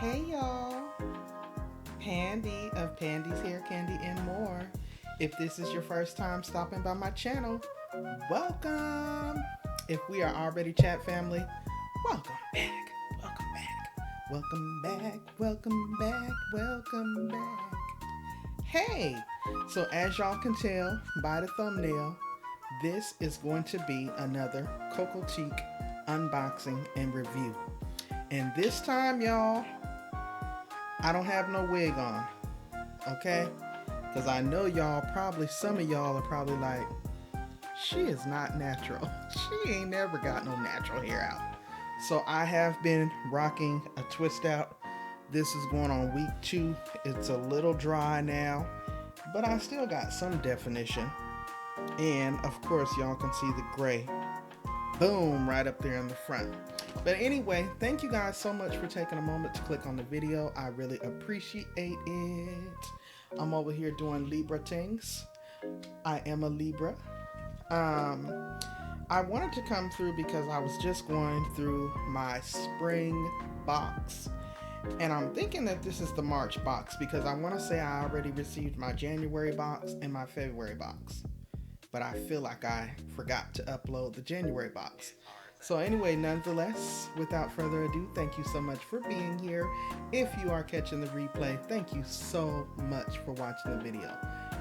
Hey y'all, Pandi of Pandi's Hair Candy and More. If this is your first time stopping by my channel, welcome. If we are already chat family, welcome back, welcome back, welcome back, welcome back, welcome back. Hey, so as y'all can tell by the thumbnail, this is going to be another Cocotique unboxing and review. And this time, y'all, I don't have no wig on, okay? Because I know y'all probably, some of y'all are probably like, she is not natural. She ain't never got no natural hair out. So I have been rocking a twist out. This is going on week 2. It's a little dry now, but I still got some definition. And of course, y'all can see the gray. Boom, right up there in the front. But anyway, thank you guys so much for taking a moment to click on the video. I really appreciate it. I'm over here doing Libra things. I am a Libra. I wanted to come through because I was just going through my spring box. And I'm thinking that this is the March box because I want to say I already received my January box and my February box. But I feel like I forgot to upload the January box. So anyway, nonetheless, without further ado, thank you so much for being here. If you are catching the replay, thank you so much for watching the video.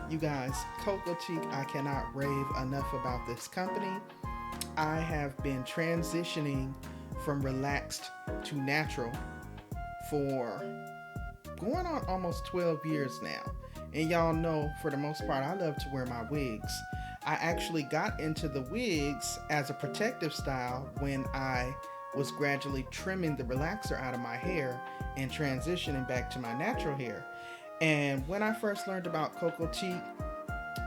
You guys, Cocotique, I cannot rave enough about this company. I have been transitioning from relaxed to natural for going on almost 12 years now. And y'all know, for the most part, I love to wear my wigs. I actually got into the wigs as a protective style when I was gradually trimming the relaxer out of my hair and transitioning back to my natural hair. And when I first learned about Cocotique,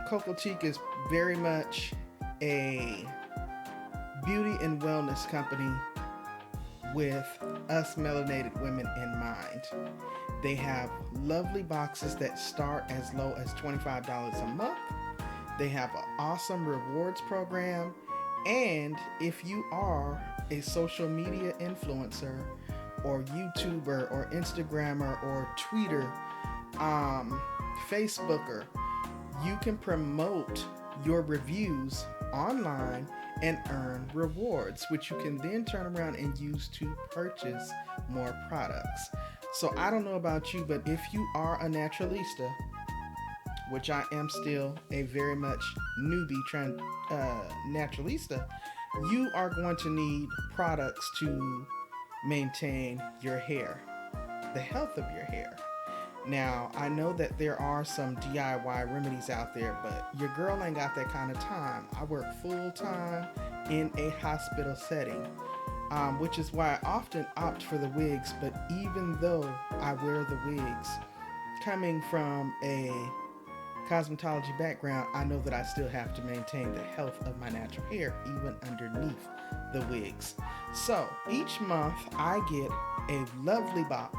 Cocotique is very much a beauty and wellness company with us melanated women in mind. They have lovely boxes that start as low as $25 a month. They have an awesome rewards program. And if you are a social media influencer or YouTuber or Instagrammer or Tweeter, Facebooker, you can promote your reviews online and earn rewards, which you can then turn around and use to purchase more products. So I don't know about you, but if you are a naturalista, which I am still a very much newbie naturalista, you are going to need products to maintain your hair, the health of your hair. Now, I know that there are some DIY remedies out there, but your girl ain't got that kind of time. I work full time in a hospital setting, which is why I often opt for the wigs. But even though I wear the wigs, coming from a cosmetology background, I know that I still have to maintain the health of my natural hair even underneath the wigs. So each month I get a lovely box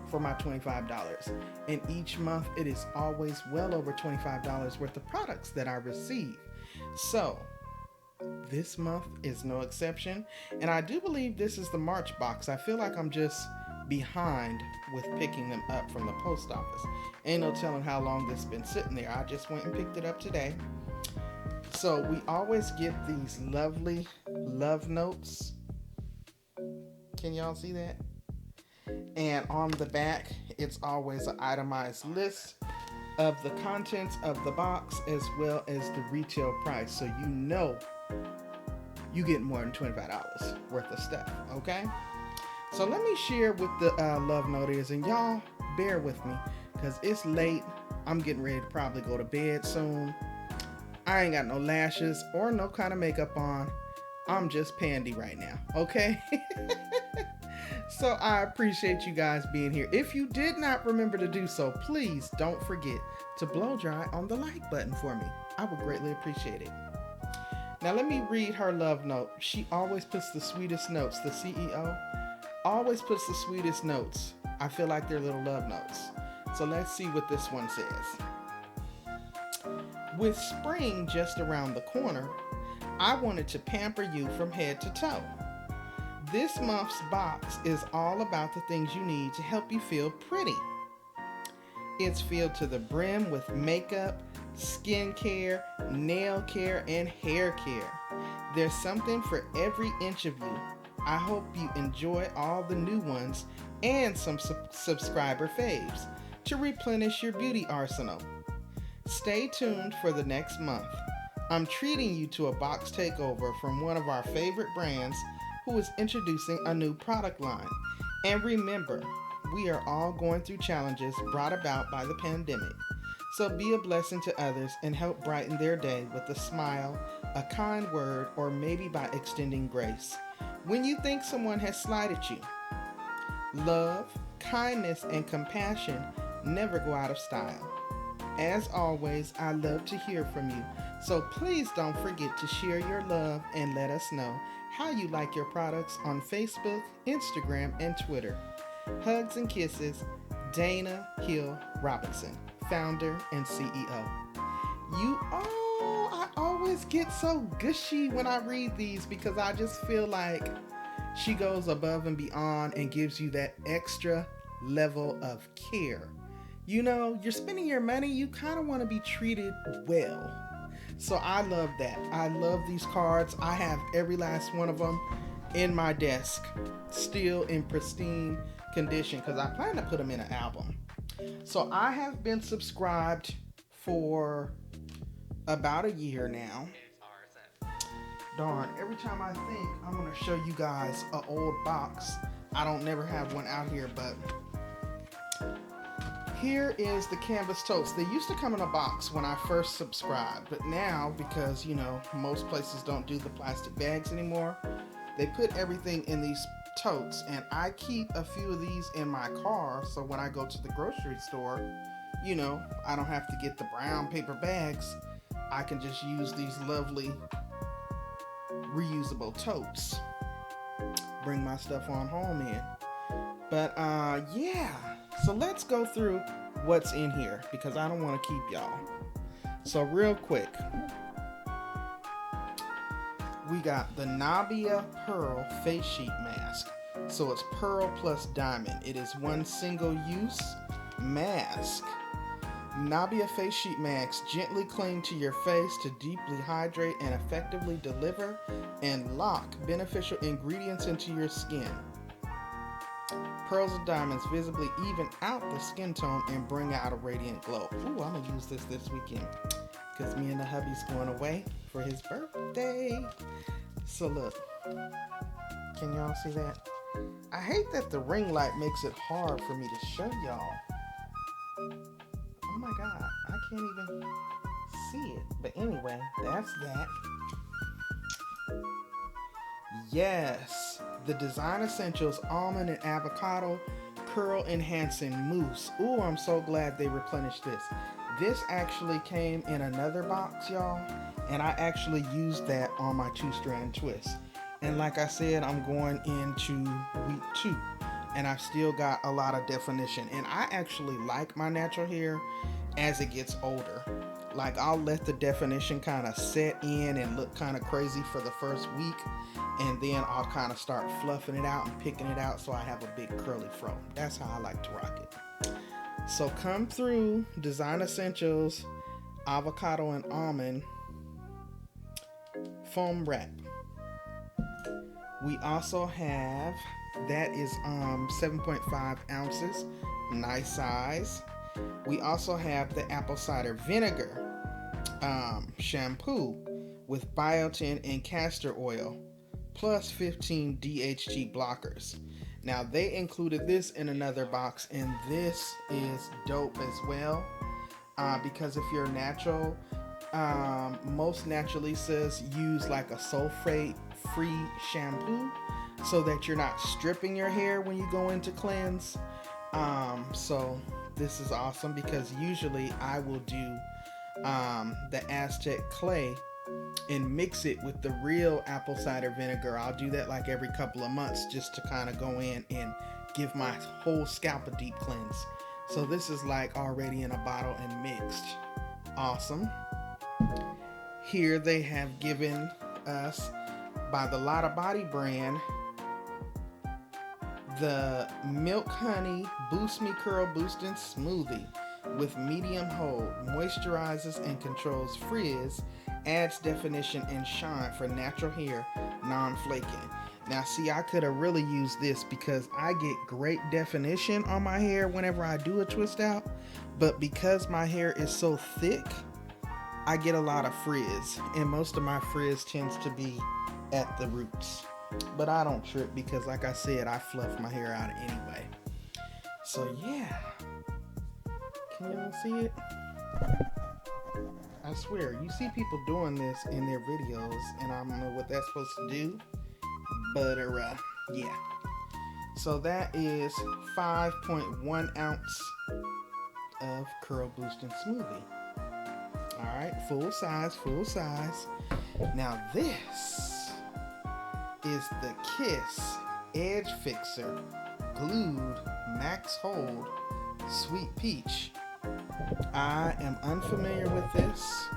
for my $25, and each month it is always well over $25 worth of products that I receive. So this month is no exception, and I do believe this is the March box. I feel like I'm just behind with picking them up from the post office. Ain't no telling how long this has been sitting there. I just went and picked it up today. So we always get these lovely love notes. Can y'all see that? And on the back, it's always an itemized list of the contents of the box as well as the retail price. So you know you get more than $25 worth of stuff, okay? So let me share what the love note is, and y'all bear with me because it's late. I'm getting ready to probably go to bed soon. I ain't got no lashes or no kind of makeup on. I'm just Pandi right now, okay? So I appreciate you guys being here. If you did not remember to do so, please don't forget to blow dry on the like button for me. I would greatly appreciate it. Now let me read her love note. She always puts the sweetest notes. The CEO always puts the sweetest notes. I feel like they're little love notes. So let's see what this one says. With spring just around the corner, I wanted to pamper you from head to toe. This month's box is all about the things you need to help you feel pretty. It's filled to the brim with makeup, skincare, nail care, and hair care. There's something for every inch of you. I hope you enjoy all the new ones and some subscriber faves to replenish your beauty arsenal. Stay tuned for the next month. I'm treating you to a box takeover from one of our favorite brands who is introducing a new product line. And remember, we are all going through challenges brought about by the pandemic. So be a blessing to others and help brighten their day with a smile, a kind word, or maybe by extending grace when you think someone has slighted you. Love, kindness, and compassion never go out of style. As always, I love to hear from you, so please don't forget to share your love and let us know how you like your products on Facebook, Instagram, and Twitter. Hugs and kisses, Dana Hill Robinson, founder and CEO. I always get so gushy when I read these because I just feel like she goes above and beyond and gives you that extra level of care. You know, you're spending your money, you kind of want to be treated well. So I love that. I love these cards. I have every last one of them in my desk, still in pristine condition because I plan to put them in an album. So I have been subscribed for about a year now. Darn, every time I think I'm going to show you guys an old box, I don't never have one out here, but here is the canvas totes. They used to come in a box when I first subscribed, but now, because, you know, most places don't do the plastic bags anymore, they put everything in these totes, and I keep a few of these in my car, so when I go to the grocery store, you know, I don't have to get the brown paper bags. I can just use these lovely reusable totes. Bring my stuff on home in. But yeah, so let's go through what's in here because I don't want to keep y'all. So real quick, we got the Nabia Pearl Face Sheet Mask. So it's pearl plus diamond. It is one single use mask. Nabia Face Sheet Masks gently cling to your face to deeply hydrate and effectively deliver and lock beneficial ingredients into your skin. Pearls and diamonds visibly even out the skin tone and bring out a radiant glow. Ooh, I'm gonna use this weekend because me and the hubby's going away for his birthday. So look, can y'all see that? I hate that the ring light makes it hard for me to show y'all. Oh my god, I can't even see it. But anyway, that's that. Yes, the Design Essentials Almond and Avocado Curl Enhancing Mousse. Ooh, I'm so glad they replenished this. This actually came in another box, y'all, and I actually used that on my 2-strand twist. And like I said, I'm going into week 2, and I've still got a lot of definition. And I actually like my natural hair as it gets older. Like, I'll let the definition kind of set in and look kind of crazy for the first week, and then I'll kind of start fluffing it out and picking it out so I have a big curly fro. That's how I like to rock it. So come through Design Essentials Avocado and Almond Foam Wrap. We also have, that is 7.5 ounces, nice size. We also have the apple cider vinegar shampoo with biotin and castor oil, plus 15 DHT blockers. Now they included this in another box, and this is dope as well, because if you're natural, most naturalistas use like a sulfate-free shampoo so that you're not stripping your hair when you go into cleanse. So this is awesome because usually I will do the Aztec clay and mix it with the real apple cider vinegar. I'll do that like every couple of months just to kind of go in and give my whole scalp a deep cleanse. So this is like already in a bottle and mixed. Awesome. Here they have given us, by the Lotta Body brand, The Milk Honey Boost Me Curl Boosting Smoothie with medium hold, moisturizes and controls frizz, adds definition and shine for natural hair, non-flaking. Now see, I could have really used this because I get great definition on my hair whenever I do a twist out, but because my hair is so thick, I get a lot of frizz, and most of my frizz tends to be at the roots. But I don't trip because, like I said, I fluff my hair out anyway. So yeah, can y'all see it? I swear, you see people doing this in their videos, and I don't know what that's supposed to do, but yeah. So that is 5.1 ounce of curl boosting smoothie. All right, full size, full size. Now this is the Kiss Edge Fixer Glued Max Hold Sweet Peach. I am unfamiliar with this.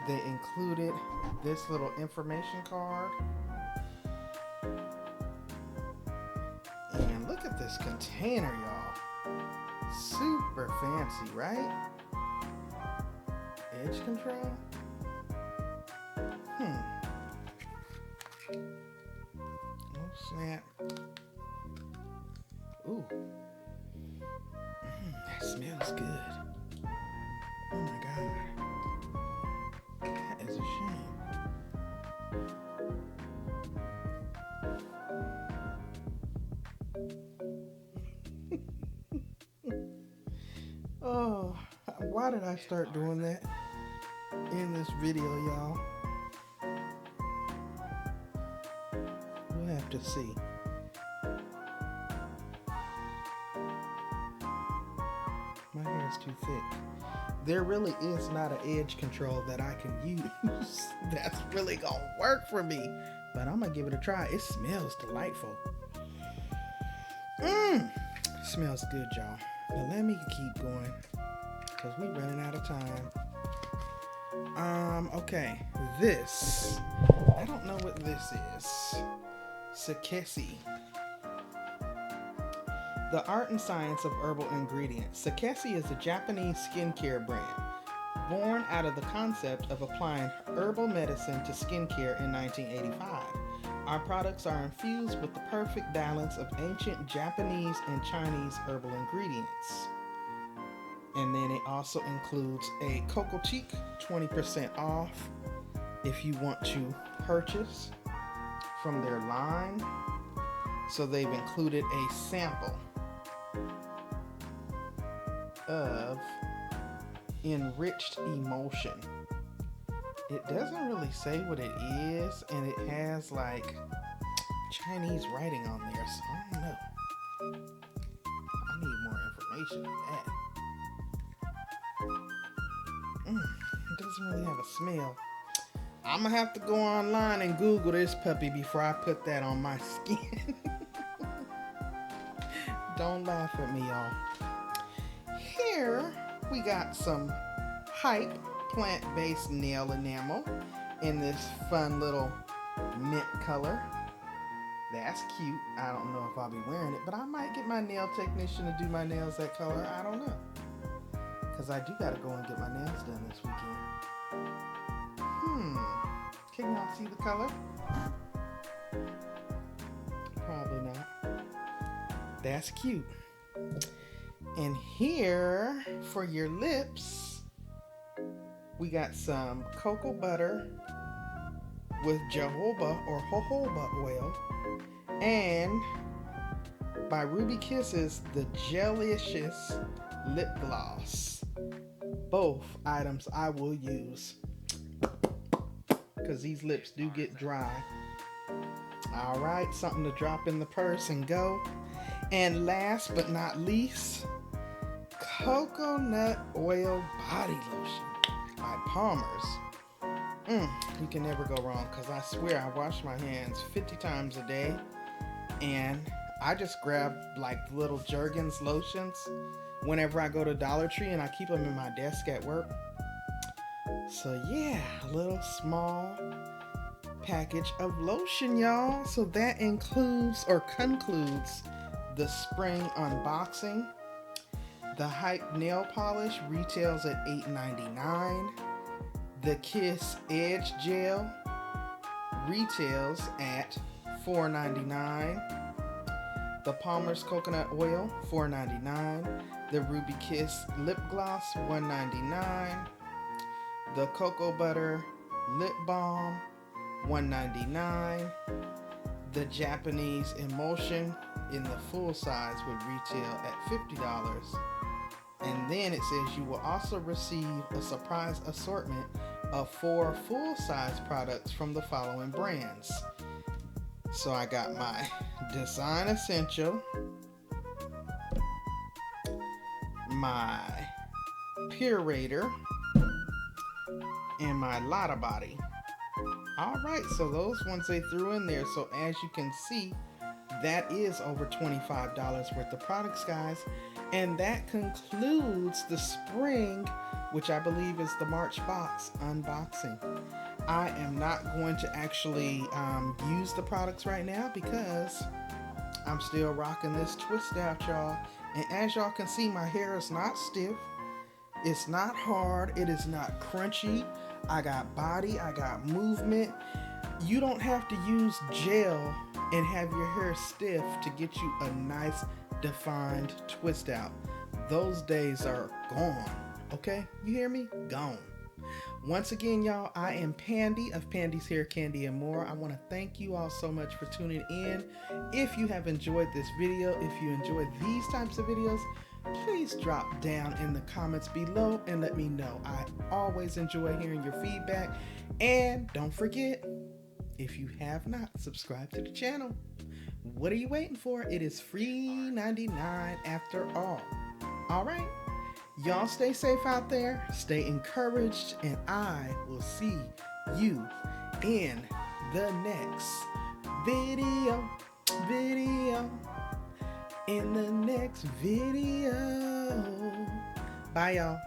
They included this little information card. And look at this container, y'all. Super fancy, right? Edge control? Oh snap. Ooh. That smells good. Oh my god. That is a shame. Oh, why did I start doing that in this video, y'all? We'll have to see. My hair is too thick. There really is not an edge control that I can use that's really gonna work for me, but I'm gonna give it a try. It smells delightful. Smells good, y'all. Now let me keep going because we're running out of time. Okay, this, I don't know what this is. Sakesi. The art and science of herbal ingredients. Sakesi is a Japanese skincare brand born out of the concept of applying herbal medicine to skincare in 1985. Our products are infused with the perfect balance of ancient Japanese and Chinese herbal ingredients. And then it also includes a Cocotique 20% off if you want to purchase from their line. So they've included a sample of enriched emulsion. It doesn't really say what it is, and it has like Chinese writing on there, so I don't know. I need more information than that. It doesn't really have a smell. I'm gonna have to go online and Google this puppy before I put that on my skin. Don't laugh at me, y'all. Here we got some Hype plant-based nail enamel in this fun little mint color. That's cute. I don't know if I'll be wearing it, but I might get my nail technician to do my nails that color. I don't know. Because I do got to go and get my nails done this weekend. Can y'all see the color? Probably not. That's cute. And here, for your lips, we got some cocoa butter with jojoba or jojoba oil, and by Ruby Kisses, the Jelicious lip gloss. Both items I will use because these lips do get dry. All right, something to drop in the purse and go. And last but not least, coconut oil body lotion by Palmer's. You can never go wrong because I swear I wash my hands 50 times a day, and I just grab like little Jergens lotions whenever I go to Dollar Tree, and I keep them in my desk at work. So yeah, a little small package of lotion, y'all. So that includes or concludes the spring unboxing. The Hype nail polish retails at $8.99. The Kiss Edge gel retails at $4.99. The Palmer's coconut oil, $4.99. The Ruby Kiss lip gloss, $1.99. The cocoa butter lip balm, $1.99. The Japanese emulsion in the full size would retail at $50. And then it says you will also receive a surprise assortment of 4 full-size products from the following brands. So I got my Design Essential, my Purator, and my Lotta Body. Alright, so those ones they threw in there. So as you can see, that is over $25 worth of products, guys. And that concludes the spring, which I believe is the March box unboxing. I am not going to actually use the products right now because I'm still rocking this twist out, y'all. And as y'all can see, my hair is not stiff. It's not hard. It is not crunchy. I got body. I got movement. You don't have to use gel and have your hair stiff to get you a nice defined twist out. Those days are gone. Okay? You hear me? Gone. Once again, y'all, I am Pandi of Pandi's Hair, Candy, and More. I want to thank you all so much for tuning in. If you have enjoyed this video, if you enjoy these types of videos, please drop down in the comments below and let me know. I always enjoy hearing your feedback. And don't forget, if you have not subscribed to the channel, what are you waiting for? It is free 99 after all. All right. Y'all stay safe out there, stay encouraged, and I will see you in the next video. In the next video. Bye, y'all.